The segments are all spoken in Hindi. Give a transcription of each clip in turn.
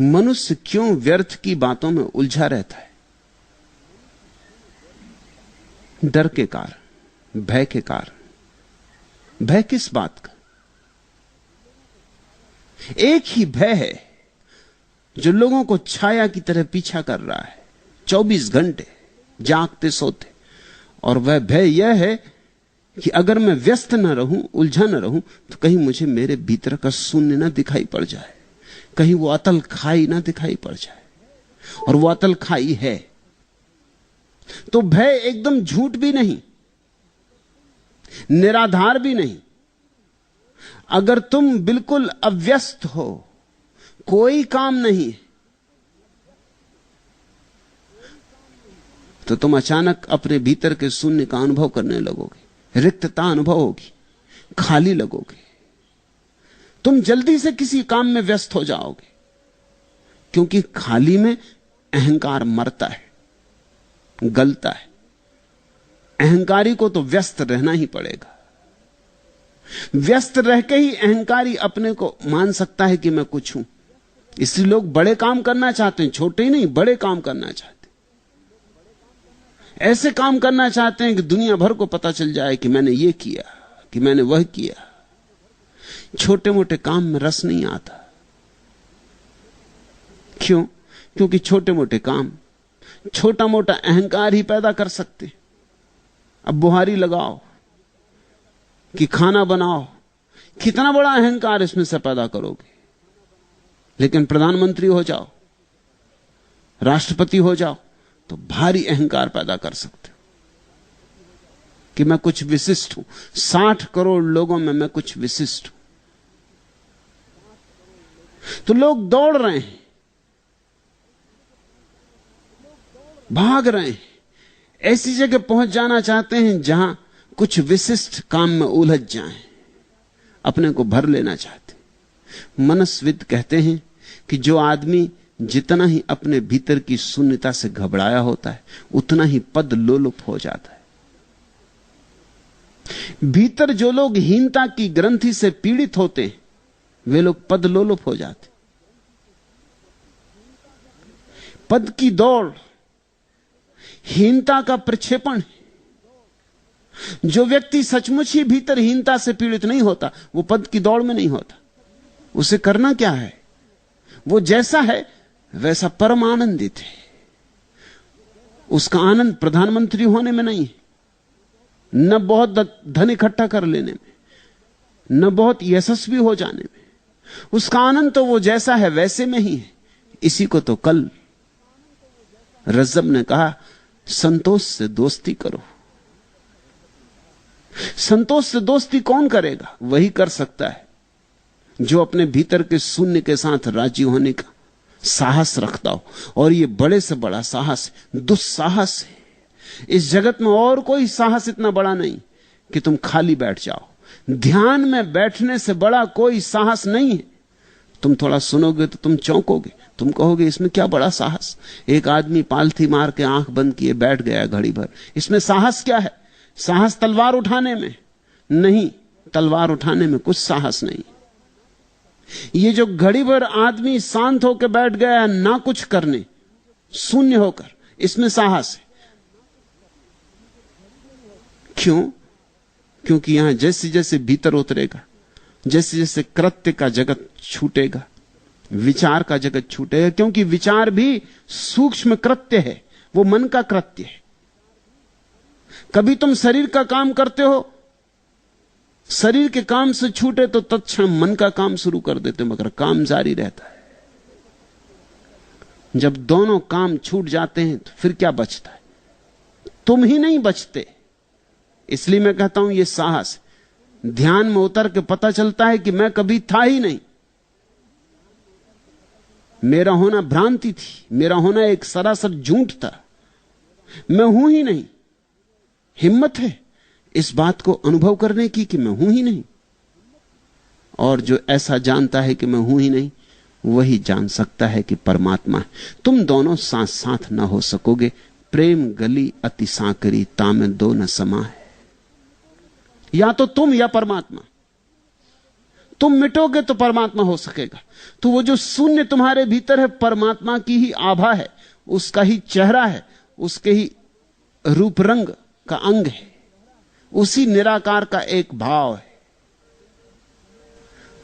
मनुष्य क्यों व्यर्थ की बातों में उलझा रहता है? डर के कारण, भय के कारण। भय किस बात का? एक ही भय है जो लोगों को छाया की तरह पीछा कर रहा है 24 घंटे जागते सोते, और वह भय यह है कि अगर मैं व्यस्त न रहूं, उलझा न रहूं, तो कहीं मुझे मेरे भीतर का शून्य ना दिखाई पड़ जाए, कहीं वो अतल खाई ना दिखाई पड़ जाए। और वो अतल खाई है। तो भय एकदम झूठ भी नहीं, निराधार भी नहीं। अगर तुम बिल्कुल अव्यस्त हो, कोई काम नहीं, तो तुम अचानक अपने भीतर के शून्य का अनुभव करने लगोगे, रिक्तता अनुभव होगी, खाली लगोगे। तुम जल्दी से किसी काम में व्यस्त हो जाओगे, क्योंकि खाली में अहंकार मरता है, गलता है। अहंकारी को तो व्यस्त रहना ही पड़ेगा। व्यस्त रह के ही अहंकारी अपने को मान सकता है कि मैं कुछ हूं। इसलिए लोग बड़े काम करना चाहते हैं, छोटे ही नहीं, बड़े काम करना चाहते हैं। ऐसे काम करना चाहते हैं कि दुनिया भर को पता चल जाए कि मैंने ये किया, कि मैंने वह किया। छोटे मोटे काम में रस नहीं आता। क्यों? क्योंकि छोटे मोटे काम छोटा मोटा अहंकार ही पैदा कर सकते। अब बुहारी लगाओ कि खाना बनाओ, कितना बड़ा अहंकार इसमें से पैदा करोगे। लेकिन प्रधानमंत्री हो जाओ, राष्ट्रपति हो जाओ, तो भारी अहंकार पैदा कर सकते हो कि मैं कुछ विशिष्ट हूं। 60 करोड़ लोगों में मैं कुछ विशिष्ट हूं। तो लोग दौड़ रहे हैं, भाग रहे हैं, ऐसी जगह पहुंच जाना चाहते हैं जहां कुछ विशिष्ट काम में उलझ जाएं, अपने को भर लेना चाहते। मनस्विद कहते हैं कि जो आदमी जितना ही अपने भीतर की शून्यता से घबराया होता है, उतना ही पद लोलुप हो जाता है। भीतर जो लोग हीनता की ग्रंथि से पीड़ित होते हैं, वे लोग पद लोलुप हो जाते। पद की दौड़ हीनता का प्रक्षेपण है। जो व्यक्ति सचमुच ही भीतर हीनता से पीड़ित नहीं होता, वो पद की दौड़ में नहीं होता। उसे करना क्या है? वो जैसा है वैसा परम आनंदित है। उसका आनंद प्रधानमंत्री होने में नहीं है, न बहुत धन इकट्ठा कर लेने में, न बहुत यशस्वी हो जाने में। उसका आनंद तो वो जैसा है वैसे में ही है। इसी को तो कल रज्जब ने कहा, संतोष से दोस्ती करो। संतोष से दोस्ती कौन करेगा? वही कर सकता है जो अपने भीतर के शून्य के साथ राजी होने का साहस रखता हो। और यह बड़े से बड़ा साहस, दुस्साहस है। इस जगत में और कोई साहस इतना बड़ा नहीं कि तुम खाली बैठ जाओ। ध्यान में बैठने से बड़ा कोई साहस नहीं है। तुम थोड़ा सुनोगे तो तुम चौंकोगे, तुम कहोगे इसमें क्या बड़ा साहस। एक आदमी पालथी मार के आंख बंद किए बैठ गया घड़ी भर, इसमें साहस क्या है? साहस तलवार उठाने में नहीं, तलवार उठाने में कुछ साहस नहीं। ये जो घड़ी भर आदमी शांत होकर बैठ गया ना कुछ करने, शून्य होकर, इसमें साहस है। क्यों? क्योंकि यहां जैसे जैसे भीतर उतरेगा, जैसे जैसे कृत्य का जगत छूटेगा, विचार का जगत छूटेगा। क्योंकि विचार भी सूक्ष्म कृत्य है, वो मन का कृत्य है। कभी तुम शरीर का काम करते हो, शरीर के काम से छूटे तो तत्क्षण मन का काम शुरू कर देते, मगर काम जारी रहता है। जब दोनों काम छूट जाते हैं तो फिर क्या बचता है? तुम ही नहीं बचते। इसलिए मैं कहता हूं यह साहस। ध्यान में उतर के पता चलता है कि मैं कभी था ही नहीं। मेरा होना भ्रांति थी, मेरा होना एक सरासर झूठ था, मैं हूं ही नहीं। हिम्मत है इस बात को अनुभव करने की कि मैं हूं ही नहीं। और जो ऐसा जानता है कि मैं हूं ही नहीं, वही जान सकता है कि परमात्मा है। तुम दोनों साथ साथ ना हो सकोगे। प्रेम गली अति सांकरी, तामे दो न समा है। या तो तुम या परमात्मा। तुम मिटोगे तो परमात्मा हो सकेगा। तो वो जो शून्य तुम्हारे भीतर है परमात्मा की ही आभा है, उसका ही चेहरा है, उसके ही रूप रंग का अंग है, उसी निराकार का एक भाव है।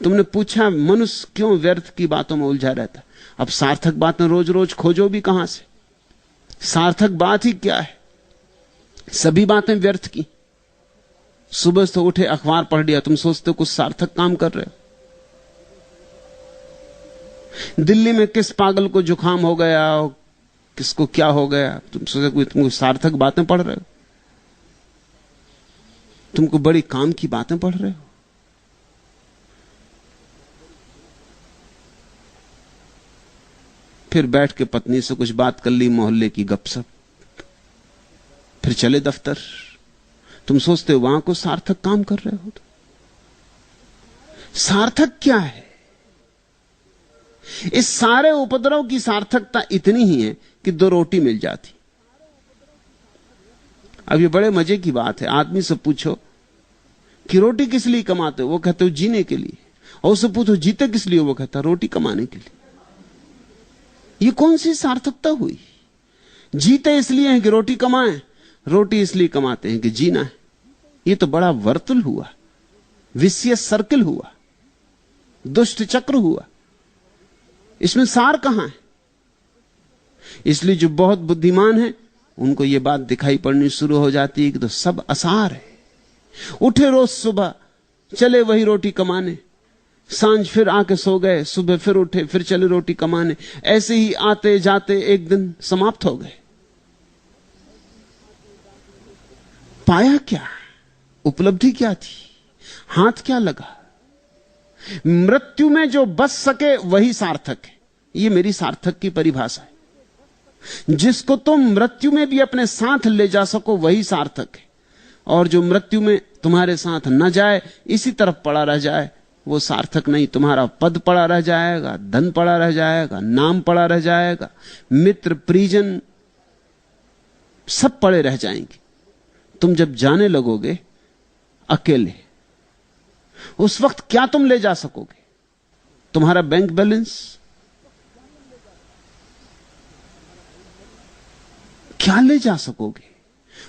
तुमने पूछा मनुष्य क्यों व्यर्थ की बातों में उलझा रहता। अब सार्थक बातें रोज रोज खोजो भी कहां से? सार्थक बात ही क्या है? सभी बातें व्यर्थ की। सुबह से उठे अखबार पढ़ लिया, तुम सोचते हो कुछ सार्थक काम कर रहे हो। दिल्ली में किस पागल को जुकाम हो गया, किसको क्या हो गया, तुम सोचते तुम सार्थक बातें पढ़ रहे हो? तुमको बड़ी काम की बातें पढ़ रहे हो। फिर बैठ के पत्नी से कुछ बात कर ली, मोहल्ले की गपशप, फिर चले दफ्तर। तुम सोचते हो वहां को सार्थक काम कर रहे हो। सार्थक क्या है? इस सारे उपद्रव की सार्थकता इतनी ही है कि 2 रोटी मिल जाती। अब ये बड़े मजे की बात है, आदमी से पूछो कि रोटी किस लिए कमाते हो, वो कहते हो जीने के लिए। और उससे पूछो जीते किस लिए, वो कहता रोटी कमाने के लिए। ये कौन सी सार्थकता हुई? जीते इसलिए हैं कि रोटी कमाएं, रोटी इसलिए कमाते हैं कि जीना है। ये तो बड़ा वर्तुल हुआ, विशियस सर्किल हुआ, दुष्ट चक्र हुआ। इसमें सार कहां है? इसलिए जो बहुत बुद्धिमान है उनको ये बात दिखाई पड़नी शुरू हो जाती है कि तो सब असार है। उठे रोज सुबह, चले वही रोटी कमाने, सांझ फिर आके सो गए, सुबह फिर उठे, फिर चले रोटी कमाने। ऐसे ही आते जाते एक दिन समाप्त हो गए। पाया क्या? उपलब्धि क्या थी? हाथ क्या लगा? मृत्यु में जो बच सके वही सार्थक है। यह मेरी सार्थक की परिभाषा है। जिसको तुम मृत्यु में भी अपने साथ ले जा सको वही सार्थक है। और जो मृत्यु में तुम्हारे साथ न जाए, इसी तरफ पड़ा रह जाए, वो सार्थक नहीं। तुम्हारा पद पड़ा रह जाएगा, धन पड़ा रह जाएगा, नाम पड़ा रह जाएगा, मित्र परिजन सब पड़े रह जाएंगे। तुम जब जाने लगोगे अकेले, उस वक्त क्या तुम ले जा सकोगे? तुम्हारा बैंक बैलेंस? क्या ले जा सकोगे?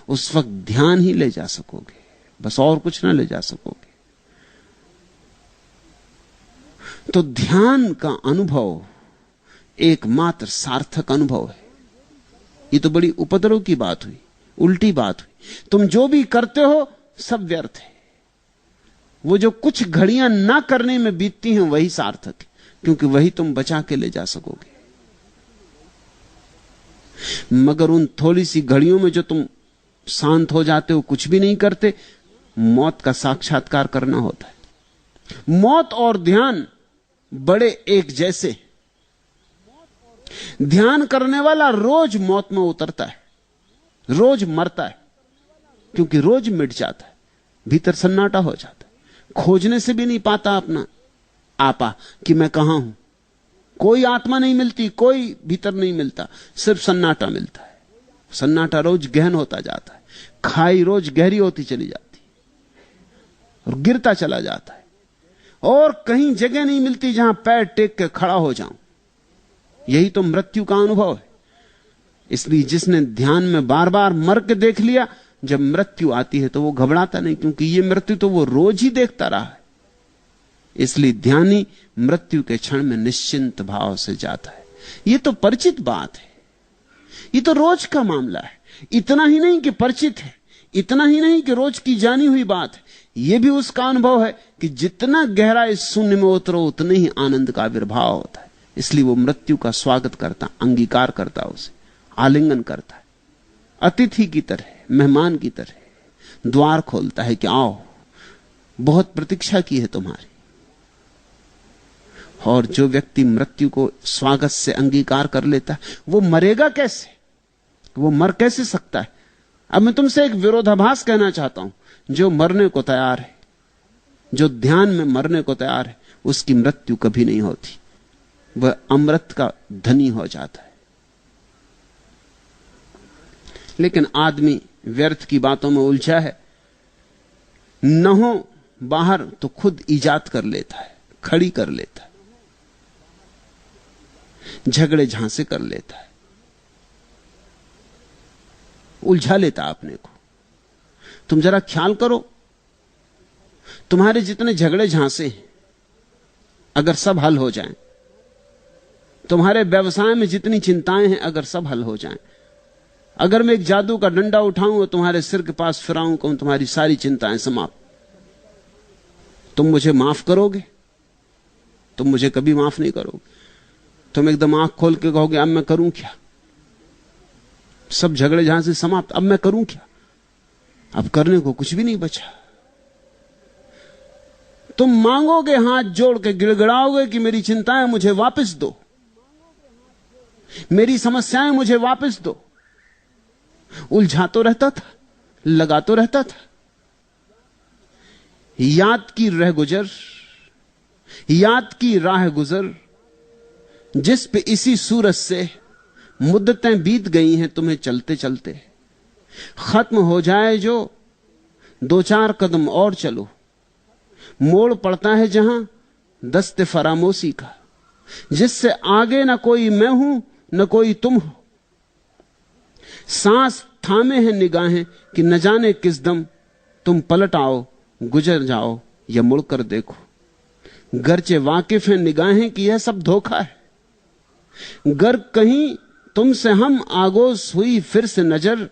उस वक्त ध्यान ही ले जा सकोगे, बस और कुछ ना ले जा सकोगे। तो ध्यान का अनुभव एकमात्र सार्थक अनुभव है। ये तो बड़ी उपद्रव की बात हुई, उल्टी बात हुई। तुम जो भी करते हो सब व्यर्थ है। वो जो कुछ घड़ियां ना करने में बीतती हैं वही सार्थक है, क्योंकि वही तुम बचा के ले जा सकोगे। मगर उन थोड़ी सी घड़ियों में जो तुम शांत हो जाते हो, कुछ भी नहीं करते, मौत का साक्षात्कार करना होता है। मौत और ध्यान बड़े एक जैसे। ध्यान करने वाला रोज मौत में उतरता है, रोज मरता है, क्योंकि रोज मिट जाता है, भीतर सन्नाटा हो जाता है। खोजने से भी नहीं पाता अपना आपा कि मैं कहां हूं। कोई आत्मा नहीं मिलती, कोई भीतर नहीं मिलता, सिर्फ सन्नाटा मिलता है। सन्नाटा रोज गहन होता जाता है, खाई रोज गहरी होती चली जाती और गिरता चला जाता है, और कहीं जगह नहीं मिलती जहां पैर टेक के खड़ा हो जाऊं। यही तो मृत्यु का अनुभव है। इसलिए जिसने ध्यान में बार बार मर के देख लिया, जब मृत्यु आती है तो वो घबराता नहीं, क्योंकि ये मृत्यु तो वो रोज ही देखता रहा है। इसलिए ध्यानी मृत्यु के क्षण में निश्चिंत भाव से जाता है। ये तो परिचित बात है, ये तो रोज का मामला है। इतना ही नहीं कि परिचित है, इतना ही नहीं कि रोज की जानी हुई बात है, यह भी उसका अनुभव है कि जितना गहरा इस शून्य में उतरो उतने ही आनंद का आविर्भाव होता है। इसलिए वो मृत्यु का स्वागत करता, अंगीकार करता, उसे आलिंगन करता है, अतिथि की तरह, मेहमान की तरह द्वार खोलता है कि आओ, बहुत प्रतीक्षा की है तुम्हारी। और जो व्यक्ति मृत्यु को स्वागत से अंगीकार कर लेता है, वो मरेगा कैसे? वो मर कैसे सकता है? अब मैं तुमसे एक विरोधाभास कहना चाहता हूं। जो मरने को तैयार है, जो ध्यान में मरने को तैयार है, उसकी मृत्यु कभी नहीं होती। वह अमृत का धनी हो जाता है। लेकिन आदमी व्यर्थ की बातों में उलझा है। न हो बाहर तो खुद ईजाद कर लेता है। खड़ी कर लेता है, झगड़े झांसे कर लेता है, उलझा लेता अपने को। तुम जरा ख्याल करो, तुम्हारे जितने झगड़े झांसे हैं अगर सब हल हो जाएं, तुम्हारे व्यवसाय में जितनी चिंताएं हैं अगर सब हल हो जाएं, अगर मैं एक जादू का डंडा उठाऊं और तुम्हारे सिर के पास फिराऊं, कहूं तुम्हारी सारी चिंताएं समाप्त, तुम मुझे माफ करोगे? तुम मुझे कभी माफ नहीं करोगे। तुम एकदम आंख खोल के कहोगे अब मैं करूं क्या, सब झगड़े जहां से समाप्त, अब मैं करूं क्या, अब करने को कुछ भी नहीं बचा। तुम मांगोगे, हाथ जोड़ के गिड़गिड़ाओगे कि मेरी चिंताएं मुझे वापस दो, मेरी समस्याएं मुझे वापस दो। उलझा तो रहता था, लगा तो रहता था। याद की रह गुजर, याद की राह गुजर, जिस पे इसी सूरज से मुद्दतें बीत गई हैं तुम्हें चलते चलते, खत्म हो जाए जो 2-4 कदम और चलो, मोड़ पड़ता है जहां दस्ते फरामोशी का, जिससे आगे ना कोई मैं हूं न कोई तुम हो। सांस थामे हैं निगाहें कि न जाने किस दम तुम पलट आओ, गुजर जाओ या मुड़कर देखो। गरचे वाकिफ हैं निगाहें कि यह सब धोखा है, गर कहीं तुमसे हम आगोश हुई फिर से नजर,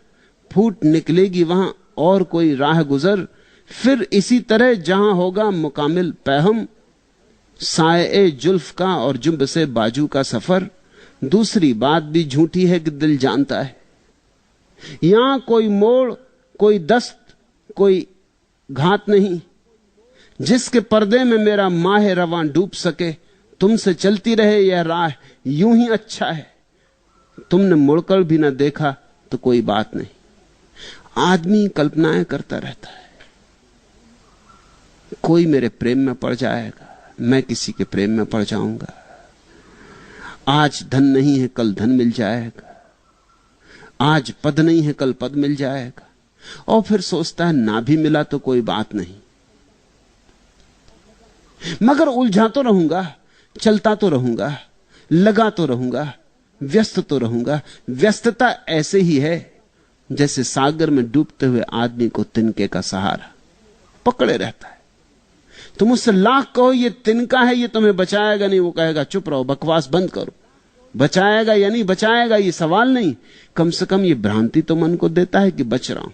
फूट निकलेगी वहां और कोई राह गुजर। फिर इसी तरह जहां होगा मुकामिल पैहम, साए जुल्फ का और जुम्ब से बाजू का सफर। दूसरी बात भी झूठी है कि दिल जानता है, यहां कोई मोड़, कोई दस्त, कोई घात नहीं, जिसके पर्दे में मेरा माह रवां डूब सके। तुमसे चलती रहे यह राह यूं ही अच्छा है, तुमने मुड़कर भी ना देखा तो कोई बात नहीं। आदमी कल्पनाएं करता रहता है, कोई मेरे प्रेम में पड़ जाएगा, मैं किसी के प्रेम में पड़ जाऊंगा, आज धन नहीं है कल धन मिल जाएगा, आज पद नहीं है कल पद मिल जाएगा, और फिर सोचता है ना भी मिला तो कोई बात नहीं, मगर उलझा तो रहूंगा, चलता तो रहूंगा, लगा तो रहूंगा, व्यस्त तो रहूंगा। व्यस्तता ऐसे ही है जैसे सागर में डूबते हुए आदमी को तिनके का सहारा पकड़े रहता है। तुम उससे लाख कहो ये तिनका है, ये तुम्हें बचाएगा नहीं, वो कहेगा चुप रहो, बकवास बंद करो। बचाएगा या नहीं बचाएगा ये सवाल नहीं, कम से कम ये भ्रांति तो मन को देता है कि बच रहा हूं।